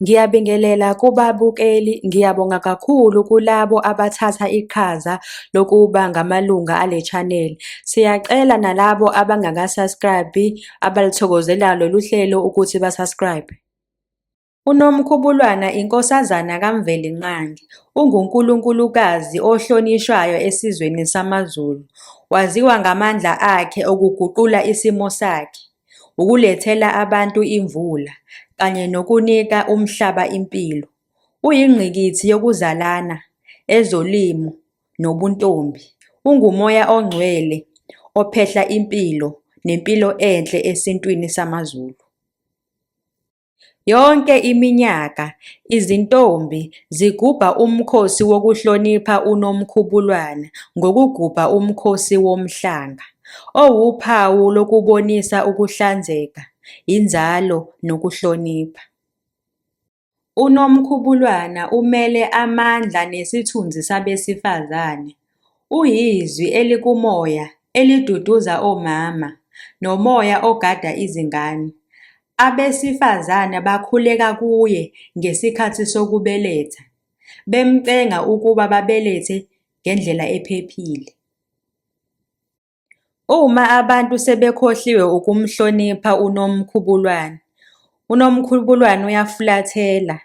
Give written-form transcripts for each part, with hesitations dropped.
Ngiyabingelela kubabukeli, ngiyabonga kakhulu kulabo abathatha iqhaza lokuba ngamalunga ale channel. Siyacela nalabo abangaka-subscribe abalithokozelayo lolu hlelo ukuthi ba-subscribe. UNomkhubulwana inkosazana kaMvelinqangi, ungunkulunkulukazi ohlonishwayo esizweni samaZulu. Waziwa ngamandla akhe okuguqula isimo sakhe, ukulethela abantu imvula, kanye nokunika umhlaba impilo. Uyingqikithi yokuzalana, ezolimo, nobuntombi. Ungumoya ongcwele, ophehla impilo, nempilo enhle esintwini samaZulu. Yonke iminyaka, izintombi zigubha umkhosi wokuhlonipha uNomkhubulwana ngokugubha umkhosi womhlanga, owuphawu lokubonisa ukuhlanzeka, inzalo nokuhlonipha. UNomkhubulwana umele amandla nesithunzi sabesifazane. Uyizwi elikumoya, eliduduza omama, nomoya ogada izingane. Abesifazane bakhuleka kuye ngesikhathi sokubeletha, bemcenga ukuba babelethe ngendlela ephephile. Uma abantu sebekhohliwe ukumhlonipha uNomkhubulwana, uNomkhubulwana uyafulathela,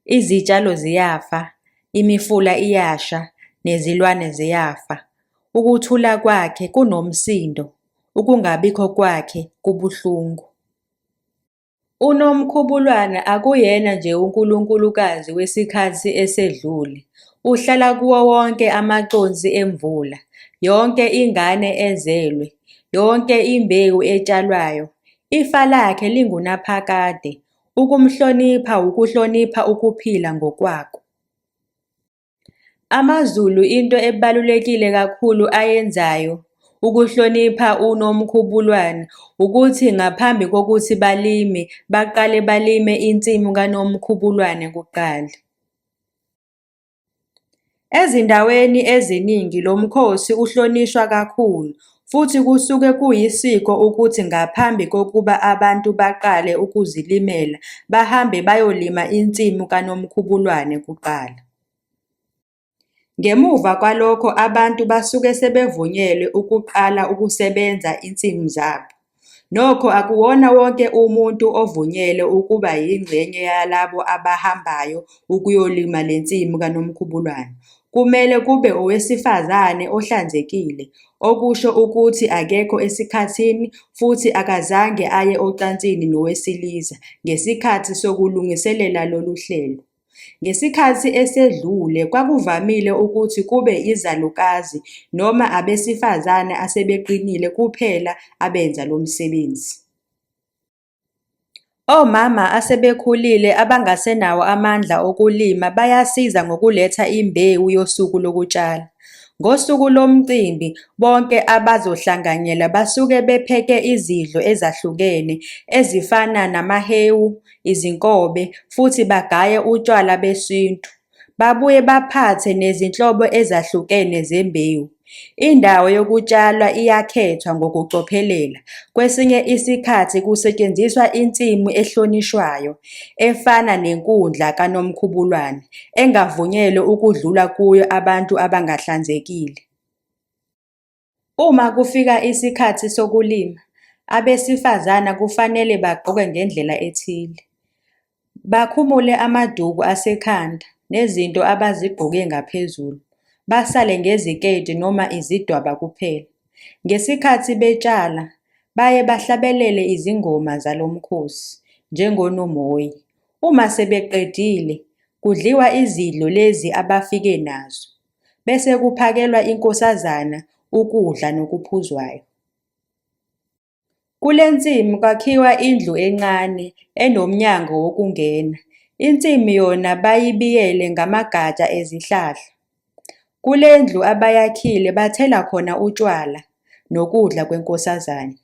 izitshalo ziyafa, imifula iyasha, nezilwane ziyafa. Ukuthula kwakhe kunomsindo, ukungabikho kwakhe kubuhlungu. UNomkhubulwana akuyena nje unkulunkulukazi wesikhathi esedlule, uhlala kuwo wonke amaconsi emvula, yonke ingane ezelwe, yonke imbewu etshalwayo. Ifa lakhe lingunaphakade, ukumhlonipha ukuhlonipha ukuphila ngokwako. AmaZulu into ebalulekile kakhulu ayenzayo ukuhlonipha uNomkhubulwana ukuthi ngaphambi kokuthi balime, baqale balime insimu kaNomkhubulwane kuqala. Ezindaweni eziningi lo mkhosi uhlonishwa kakhulu, futhi kusuke kuyisiko ukuthi ngaphambi kokuba abantu baqale ukuzilimela, bahambe bayolima insimu kaNomkhubulwane kuqala. Ngemuva kwalokho abantu basuke sebevunyelwe ukuqala ukusebenza insimu zabo. Nokho akuwona wonke umuntu ovunyelwe ukuba yingxenye yalabo abahambayo ukuyolima le nsimu kaNomkhubulwane. Kumele kube owesifazane ohlanzekile, okusho ukuthi akekho esikhathini futhi akazange aye ocansini nowesilisa ngesikhathi sokulungiselela lolu hlelo. Ngesikhathi esedlule kwakuvamile ukuthi kube izalukazi noma abesifazane asebeqinile kuphela abenza lo msebenzi. Omama asebekhulile abangasenawo amandla okulima bayasiza ngokuletha imbewu yosuku lokutshala. Ngosuku lomcimbi, bonke abazohlanganyela basuke bepheke izidlo ezahlukene ezifana namahewu, izinkobe, futhi bagaye utshwala besintu. Babuye baphathe nezinhlobo ezahlukene zembewu. Indawo yokutshalwa iyakhethwa ngokucophelela. Kwesinye isikhathi kusetshenziswa insimu ehlonishwayo, efana nenkundla kaNomkhubulwane, engavunyelwe ukudlula kuyo abantu abangahlanzekile. Uma kufika isikhathi sokulima, abesifazane kufanele bagqoke ngendlela ethile. Bakhumule amaduku asekhanda nezinto abazigqoke ngaphezulu. Basale ngeziketi noma izidwaba kuphela. Ngesikhathi betshala, baye bahlabelele izingoma zalo mkhosi, njengoNomoyi. Uma sebeqedile, kudliwa izidlo lezi abafike nazo, bese kuphakelwa inkosazana ukudla nokuphuzwayo. Kule nsimu kwakhiwa indlu encane enomnyango wokungena. Insimu yona bayibiyele ngamagatsha ezihlahla. Kule ndlu abayakhile bathela khona utshwala nokudla kwenkosazane.